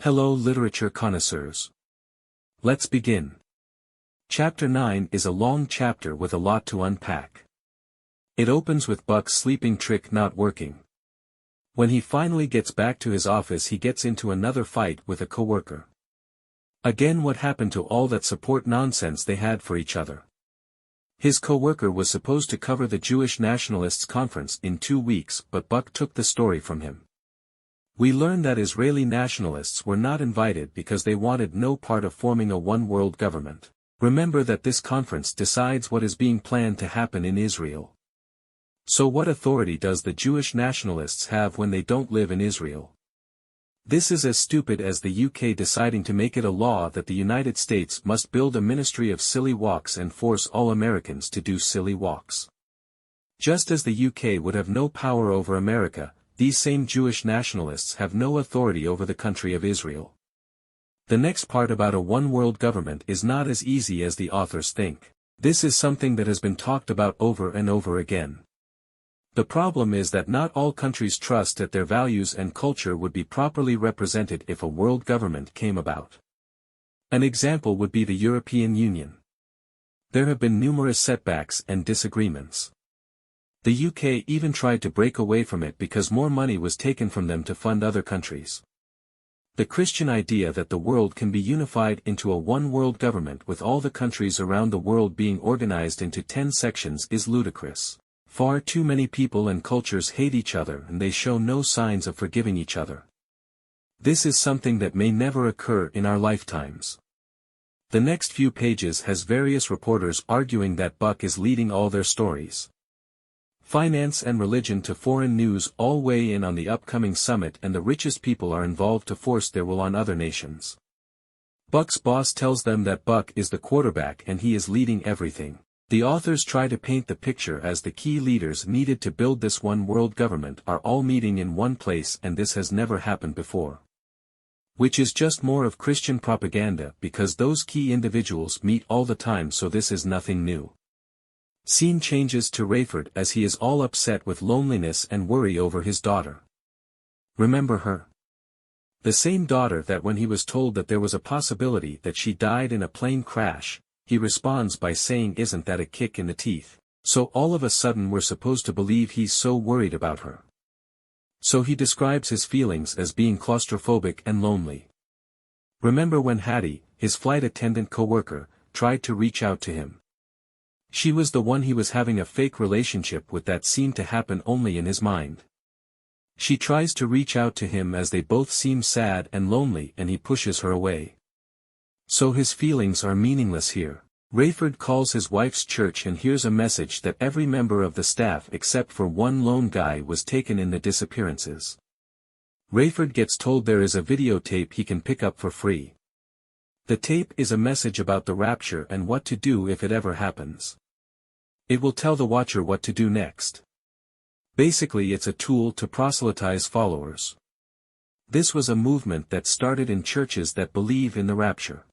Hello literature connoisseurs. Let's begin. Chapter 9 is a long chapter with a lot to unpack. It opens with Buck's sleeping trick not working. When he finally gets back to his office, he gets into another fight with a coworker. Again, what happened to all that support nonsense they had for each other? His coworker was supposed to cover the Jewish nationalists' conference in 2 weeks, but Buck took the story from him. We learn that Israeli nationalists were not invited because they wanted no part of forming a one-world government. Remember that this conference decides what is being planned to happen in Israel. So what authority does the Jewish nationalists have when they don't live in Israel? This is as stupid as the UK deciding to make it a law that the United States must build a ministry of silly walks and force all Americans to do silly walks. Just as the UK would have no power over America, these same Jewish nationalists have no authority over the country of Israel. The next part about a one-world government is not as easy as the authors think. This is something that has been talked about over and over again. The problem is that not all countries trust that their values and culture would be properly represented if a world government came about. An example would be the European Union. There have been numerous setbacks and disagreements. The UK even tried to break away from it because more money was taken from them to fund other countries. The Christian idea that the world can be unified into a one-world government with all the countries around the world being organized into 10 sections is ludicrous. Far too many people and cultures hate each other and they show no signs of forgiving each other. This is something that may never occur in our lifetimes. The next few pages has various reporters arguing that Buck is leading all their stories. Finance and religion to foreign news all weigh in on the upcoming summit, and the richest people are involved to force their will on other nations. Buck's boss tells them that Buck is the quarterback and he is leading everything. The authors try to paint the picture as the key leaders needed to build this one world government are all meeting in one place, and this has never happened before. Which is just more of Christian propaganda because those key individuals meet all the time, so this is nothing new. Scene changes to Rayford as he is all upset with loneliness and worry over his daughter. Remember her? The same daughter that when he was told that there was a possibility that she died in a plane crash, he responds by saying, "Isn't that a kick in the teeth?" So all of a sudden we're supposed to believe he's so worried about her. So he describes his feelings as being claustrophobic and lonely. Remember when Hattie, his flight attendant coworker, tried to reach out to him? She was the one he was having a fake relationship with that seemed to happen only in his mind. She tries to reach out to him as they both seem sad and lonely, and he pushes her away. So his feelings are meaningless here. Rayford calls his wife's church and hears a message that every member of the staff except for one lone guy was taken in the disappearances. Rayford gets told there is a videotape he can pick up for free. The tape is a message about the rapture and what to do if it ever happens. It will tell the watcher what to do next. Basically, it's a tool to proselytize followers. This was a movement that started in churches that believe in the rapture.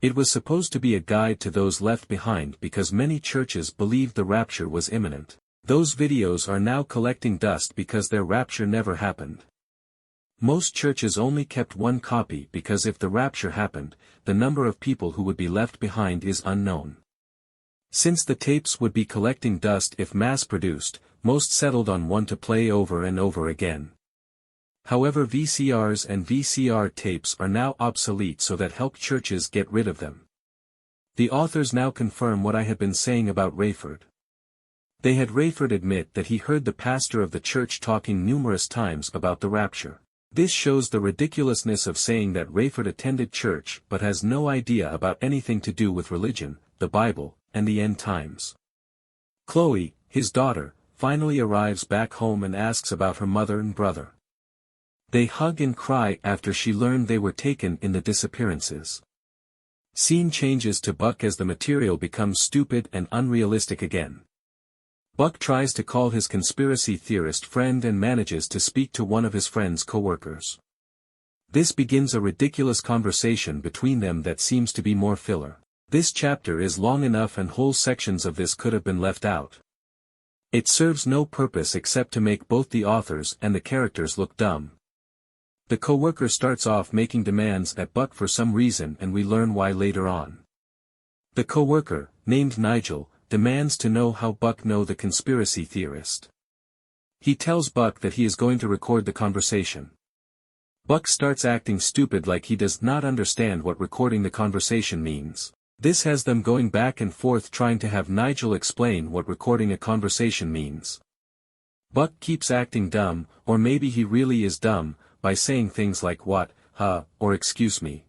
It was supposed to be a guide to those left behind because many churches believed the rapture was imminent. Those videos are now collecting dust because their rapture never happened. Most churches only kept one copy because if the rapture happened, the number of people who would be left behind is unknown. Since the tapes would be collecting dust if mass-produced, most settled on one to play over and over again. However, VCRs and VCR tapes are now obsolete, so that helped churches get rid of them. The authors now confirm what I had been saying about Rayford. They had Rayford admit that he heard the pastor of the church talking numerous times about the rapture. This shows the ridiculousness of saying that Rayford attended church but has no idea about anything to do with religion, the Bible, and the end times. Chloe, his daughter, finally arrives back home and asks about her mother and brother. They hug and cry after she learned they were taken in the disappearances. Scene changes to Buck as the material becomes stupid and unrealistic again. Buck tries to call his conspiracy theorist friend and manages to speak to one of his friend's coworkers. This begins a ridiculous conversation between them that seems to be more filler. This chapter is long enough and whole sections of this could have been left out. It serves no purpose except to make both the authors and the characters look dumb. The coworker starts off making demands at Buck for some reason, and we learn why later on. The coworker, named Nigel, demands to know how Buck knows the conspiracy theorist. He tells Buck that he is going to record the conversation. Buck starts acting stupid, like he does not understand what recording the conversation means. This has them going back and forth trying to have Nigel explain what recording a conversation means. Buck keeps acting dumb, or maybe he really is dumb, by saying things like what, or excuse me.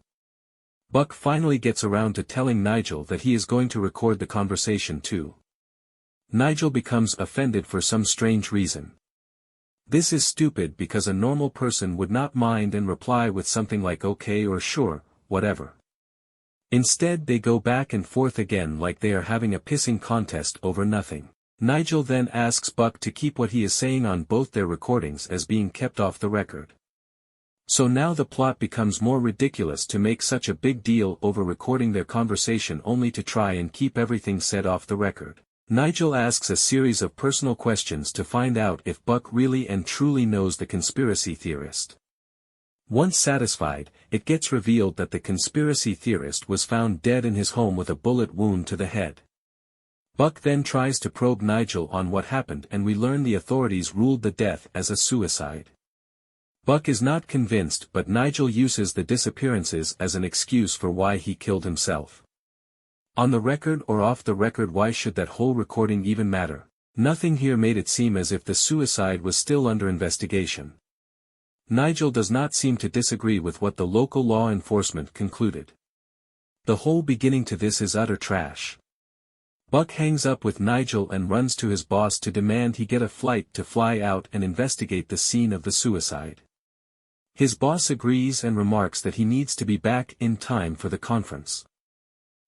Buck finally gets around to telling Nigel that he is going to record the conversation too. Nigel becomes offended for some strange reason. This is stupid because a normal person would not mind and reply with something like okay or sure, whatever. Instead they go back and forth again like they are having a pissing contest over nothing. Nigel then asks Buck to keep what he is saying on both their recordings as being kept off the record. So now the plot becomes more ridiculous to make such a big deal over recording their conversation only to try and keep everything said off the record. Nigel asks a series of personal questions to find out if Buck really and truly knows the conspiracy theorist. Once satisfied, it gets revealed that the conspiracy theorist was found dead in his home with a bullet wound to the head. Buck then tries to probe Nigel on what happened, and we learn the authorities ruled the death as a suicide. Buck is not convinced, but Nigel uses the disappearances as an excuse for why he killed himself. On the record or off the record, why should that whole recording even matter? Nothing here made it seem as if the suicide was still under investigation. Nigel does not seem to disagree with what the local law enforcement concluded. The whole beginning to this is utter trash. Buck hangs up with Nigel and runs to his boss to demand he get a flight to fly out and investigate the scene of the suicide. His boss agrees and remarks that he needs to be back in time for the conference.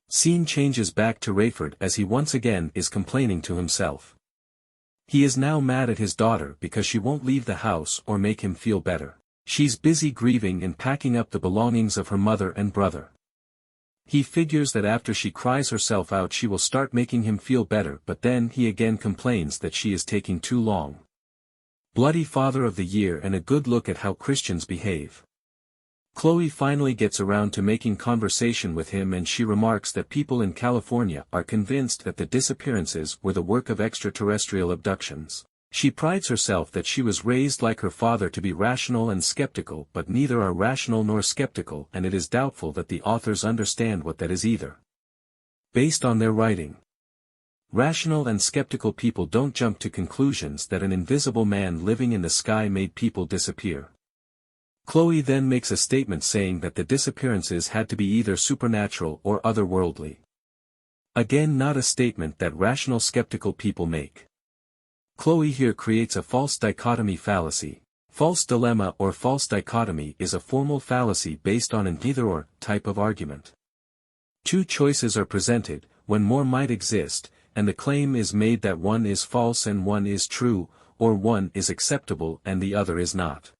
Scene changes back to Rayford as he once again is complaining to himself. He is now mad at his daughter because she won't leave the house or make him feel better. She's busy grieving and packing up the belongings of her mother and brother. He figures that after she cries herself out she will start making him feel better, but then he again complains that she is taking too long. Bloody Father of the Year and a good look at how Christians behave. Chloe finally gets around to making conversation with him, and she remarks that people in California are convinced that the disappearances were the work of extraterrestrial abductions. She prides herself that she was raised like her father to be rational and skeptical, but neither are rational nor skeptical, and it is doubtful that the authors understand what that is either. Based on their writing, rational and skeptical people don't jump to conclusions that an invisible man living in the sky made people disappear. Chloe then makes a statement saying that the disappearances had to be either supernatural or otherworldly. Again, not a statement that rational skeptical people make. Chloe here creates a false dichotomy fallacy. False dilemma or false dichotomy is a formal fallacy based on an either-or type of argument. Two choices are presented, when more might exist, and the claim is made that one is false and one is true, or one is acceptable and the other is not.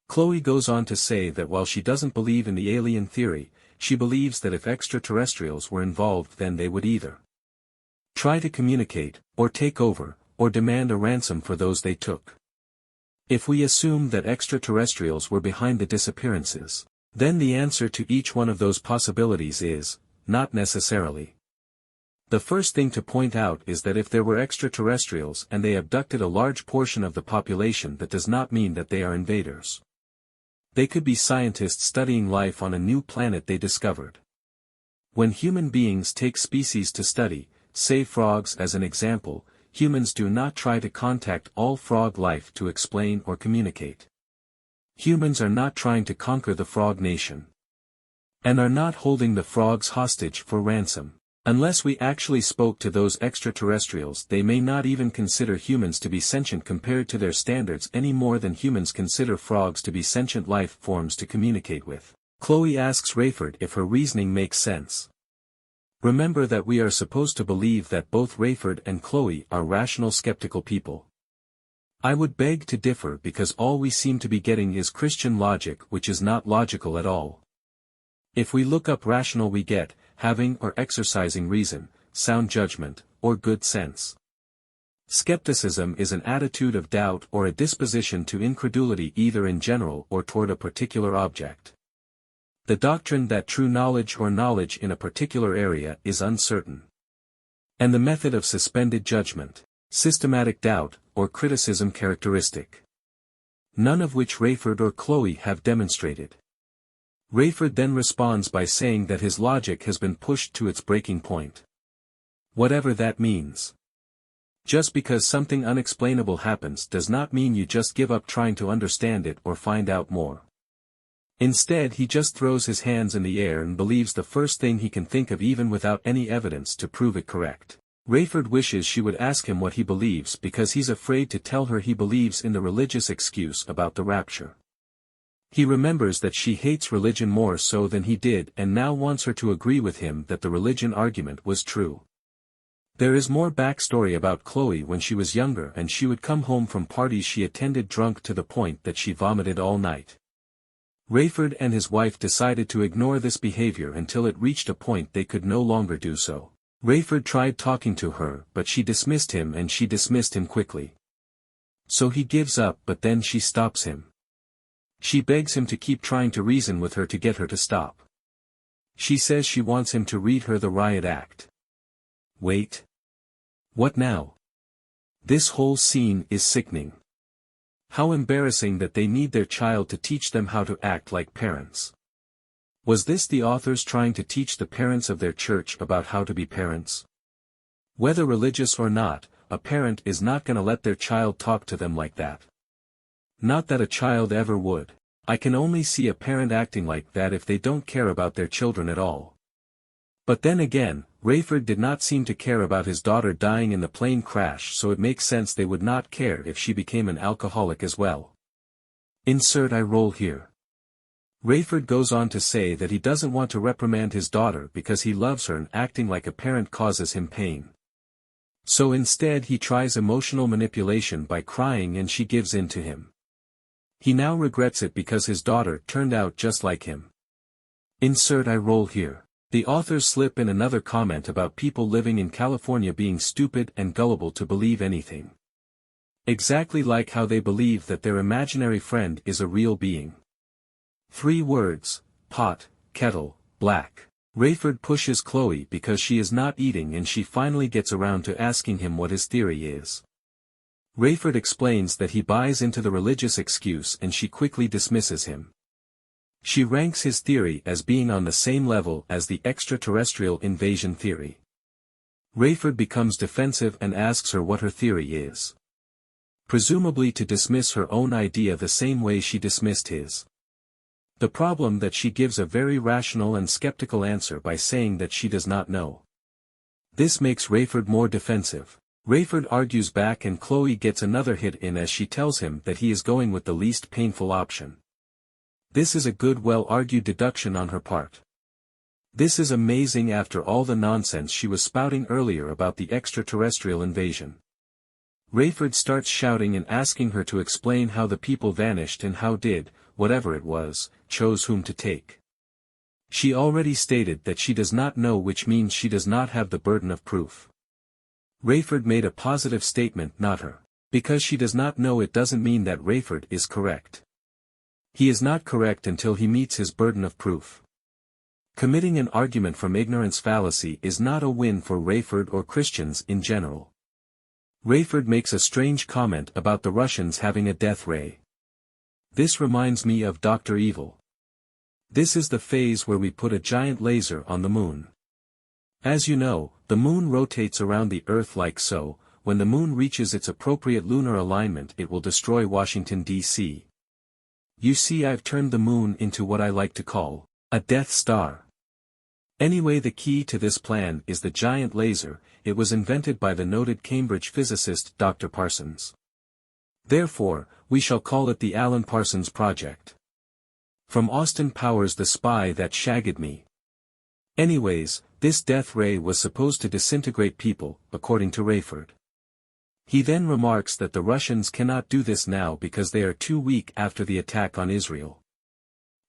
Chloe goes on to say that while she doesn't believe in the alien theory, she believes that if extraterrestrials were involved then they would either try to communicate, or take over, or demand a ransom for those they took. If we assume that extraterrestrials were behind the disappearances, then the answer to each one of those possibilities is, not necessarily. The first thing to point out is that if there were extraterrestrials and they abducted a large portion of the population, that does not mean that they are invaders. They could be scientists studying life on a new planet they discovered. When human beings take species to study, say frogs as an example, humans do not try to contact all frog life to explain or communicate. Humans are not trying to conquer the frog nation, and are not holding the frogs hostage for ransom. Unless we actually spoke to those extraterrestrials, they may not even consider humans to be sentient compared to their standards any more than humans consider frogs to be sentient life forms to communicate with. Chloe asks Rayford if her reasoning makes sense. Remember that we are supposed to believe that both Rayford and Chloe are rational skeptical people. I would beg to differ because all we seem to be getting is Christian logic, which is not logical at all. If we look up rational we get, having or exercising reason, sound judgment, or good sense. Skepticism is an attitude of doubt or a disposition to incredulity either in general or toward a particular object. The doctrine that true knowledge or knowledge in a particular area is uncertain. And the method of suspended judgment, systematic doubt, or criticism characteristic. None of which Rayford or Chloe have demonstrated. Rayford then responds by saying that his logic has been pushed to its breaking point. Whatever that means. Just because something unexplainable happens does not mean you just give up trying to understand it or find out more. Instead he just throws his hands in the air and believes the first thing he can think of even without any evidence to prove it correct. Rayford wishes she would ask him what he believes because he's afraid to tell her he believes in the religious excuse about the rapture. He remembers that she hates religion more so than he did and now wants her to agree with him that the religion argument was true. There is more backstory about Chloe when she was younger and she would come home from parties she attended drunk to the point that she vomited all night. Rayford and his wife decided to ignore this behavior until it reached a point they could no longer do so. Rayford tried talking to her but she dismissed him and she dismissed him quickly. So he gives up but then she stops him. She begs him to keep trying to reason with her to get her to stop. She says she wants him to read her the riot act. Wait. What now? This whole scene is sickening. How embarrassing that they need their child to teach them how to act like parents. Was this the authors trying to teach the parents of their church about how to be parents? Whether religious or not, a parent is not gonna let their child talk to them like that. Not that a child ever would. I can only see a parent acting like that if they don't care about their children at all. But then again, Rayford did not seem to care about his daughter dying in the plane crash, so it makes sense they would not care if she became an alcoholic as well. Insert eye roll here. Rayford goes on to say that he doesn't want to reprimand his daughter because he loves her and acting like a parent causes him pain. So instead he tries emotional manipulation by crying and she gives in to him. He now regrets it because his daughter turned out just like him. Insert eye roll here. The authors slip in another comment about people living in California being stupid and gullible to believe anything. Exactly like how they believe that their imaginary friend is a real being. 3 words, pot, kettle, black. Rayford pushes Chloe because she is not eating and she finally gets around to asking him what his theory is. Rayford explains that he buys into the religious excuse and she quickly dismisses him. She ranks his theory as being on the same level as the extraterrestrial invasion theory. Rayford becomes defensive and asks her what her theory is. Presumably to dismiss her own idea the same way she dismissed his. The problem that she gives a very rational and skeptical answer by saying that she does not know. This makes Rayford more defensive. Rayford argues back and Chloe gets another hit in as she tells him that he is going with the least painful option. This is a good well-argued deduction on her part. This is amazing after all the nonsense she was spouting earlier about the extraterrestrial invasion. Rayford starts shouting and asking her to explain how the people vanished and how did, whatever it was, chose whom to take. She already stated that she does not know, which means she does not have the burden of proof. Rayford made a positive statement, not her. Because she does not know it doesn't mean that Rayford is correct. He is not correct until he meets his burden of proof. Committing an argument from ignorance fallacy is not a win for Rayford or Christians in general. Rayford makes a strange comment about the Russians having a death ray. This reminds me of Dr. Evil. This is the phase where we put a giant laser on the moon. As you know, the moon rotates around the Earth like so. When the moon reaches its appropriate lunar alignment it will destroy Washington, D.C. You see, I've turned the moon into what I like to call a Death Star. Anyway, the key to this plan is the giant laser. It was invented by the noted Cambridge physicist Dr. Parsons. Therefore, we shall call it the Alan Parsons Project. From Austin Powers' The Spy That Shagged Me. Anyways, this death ray was supposed to disintegrate people, according to Rayford. He then remarks that the Russians cannot do this now because they are too weak after the attack on Israel.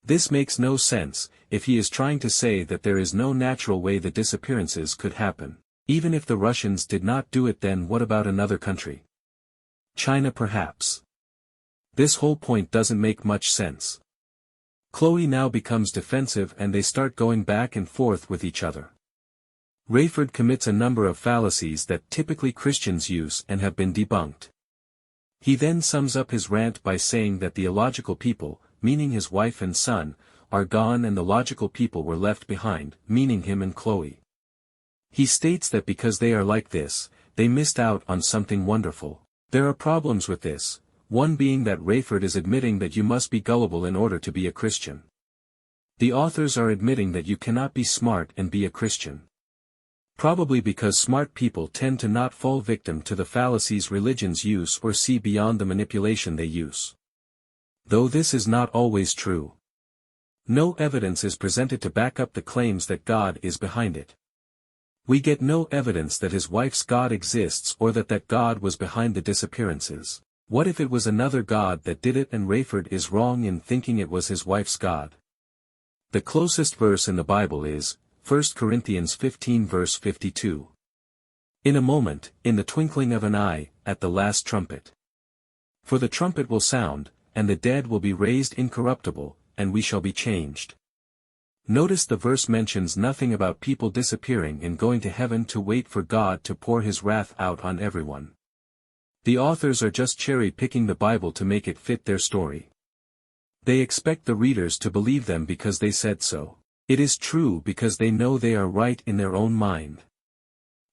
This makes no sense, if he is trying to say that there is no natural way the disappearances could happen. Even if the Russians did not do it, then what about another country? China perhaps. This whole point doesn't make much sense. Chloe now becomes defensive and they start going back and forth with each other. Rayford commits a number of fallacies that typically Christians use and have been debunked. He then sums up his rant by saying that the illogical people, meaning his wife and son, are gone and the logical people were left behind, meaning him and Chloe. He states that because they are like this, they missed out on something wonderful. There are problems with this, one being that Rayford is admitting that you must be gullible in order to be a Christian. The authors are admitting that you cannot be smart and be a Christian. Probably because smart people tend to not fall victim to the fallacies religions use or see beyond the manipulation they use. Though this is not always true. No evidence is presented to back up the claims that God is behind it. We get no evidence that his wife's God exists or that God was behind the disappearances. What if it was another God that did it and Rayford is wrong in thinking it was his wife's God? The closest verse in the Bible is 1 Corinthians 15 verse 52. In a moment, in the twinkling of an eye, at the last trumpet. For the trumpet will sound, and the dead will be raised incorruptible, and we shall be changed. Notice the verse mentions nothing about people disappearing and going to heaven to wait for God to pour his wrath out on everyone. The authors are just cherry-picking the Bible to make it fit their story. They expect the readers to believe them because they said so. It is true because they know they are right in their own mind.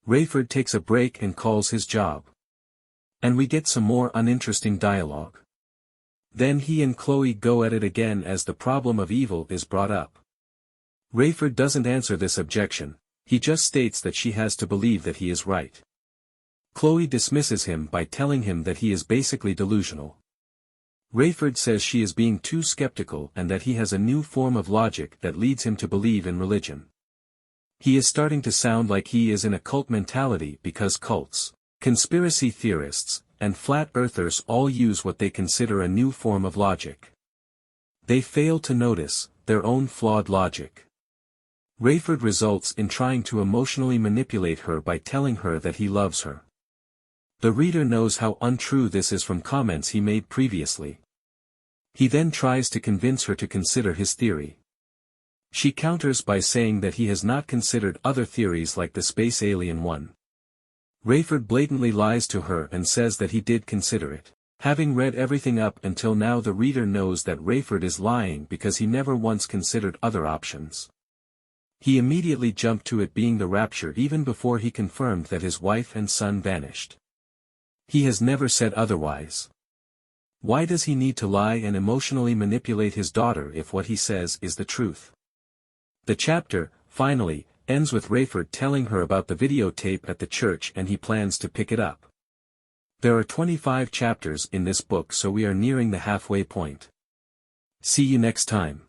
Rayford takes a break and calls his job. And we get some more uninteresting dialogue. Then he and Chloe go at it again as the problem of evil is brought up. Rayford doesn't answer this objection, he just states that she has to believe that he is right. Chloe dismisses him by telling him that he is basically delusional. Rayford says she is being too skeptical and that he has a new form of logic that leads him to believe in religion. He is starting to sound like he is in a cult mentality because cults, conspiracy theorists, and flat earthers all use what they consider a new form of logic. They fail to notice their own flawed logic. Rayford results in trying to emotionally manipulate her by telling her that he loves her. The reader knows how untrue this is from comments he made previously. He then tries to convince her to consider his theory. She counters by saying that he has not considered other theories like the space alien one. Rayford blatantly lies to her and says that he did consider it. Having read everything up until now, the reader knows that Rayford is lying because he never once considered other options. He immediately jumped to it being the rapture even before he confirmed that his wife and son vanished. He has never said otherwise. Why does he need to lie and emotionally manipulate his daughter if what he says is the truth? The chapter, finally, ends with Rayford telling her about the videotape at the church and he plans to pick it up. There are 25 chapters in this book, so we are nearing the halfway point. See you next time.